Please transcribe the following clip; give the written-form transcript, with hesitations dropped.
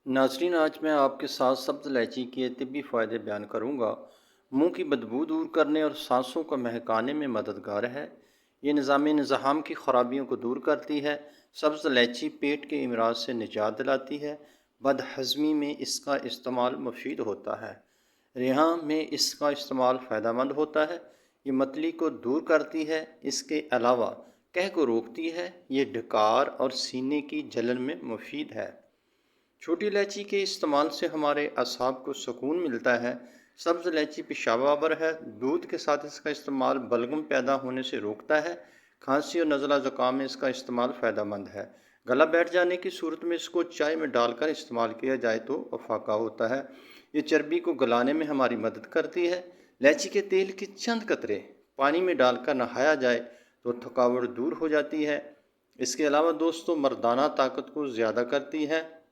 ناظرین، آج میں آپ کے ساتھ سبز الائچی کے طبی فائدے بیان کروں گا۔ منہ کی بدبو دور کرنے اور سانسوں کو مہکانے میں مددگار ہے۔ یہ نظام نظام کی خرابیوں کو دور کرتی ہے۔ سبز الائچی پیٹ کے امراض سے نجات دلاتی ہے۔ بد ہضمی میں اس کا استعمال مفید ہوتا ہے۔ ریحاں میں اس کا استعمال فائدہ مند ہوتا ہے۔ یہ متلی کو دور کرتی ہے۔ اس کے علاوہ قے کو روکتی ہے۔ یہ ڈکار اور سینے کی جلن میں مفید ہے۔ چھوٹی الائچی کے استعمال سے ہمارے اعصاب کو سکون ملتا ہے۔ سبز الائچی پیشاب آور ہے۔ دودھ کے ساتھ اس کا استعمال بلغم پیدا ہونے سے روکتا ہے۔ کھانسی اور نزلہ زکام میں اس کا استعمال فائدہ مند ہے۔ گلا بیٹھ جانے کی صورت میں اس کو چائے میں ڈال کر استعمال کیا جائے تو افاقہ ہوتا ہے۔ یہ چربی کو گلانے میں ہماری مدد کرتی ہے۔ الائچی کے تیل کے چند قطرے پانی میں ڈال کر نہایا جائے تو تھکاوٹ دور ہو جاتی ہے۔ اس کے علاوہ دوستو، مردانہ طاقت کو زیادہ کرتی ہے۔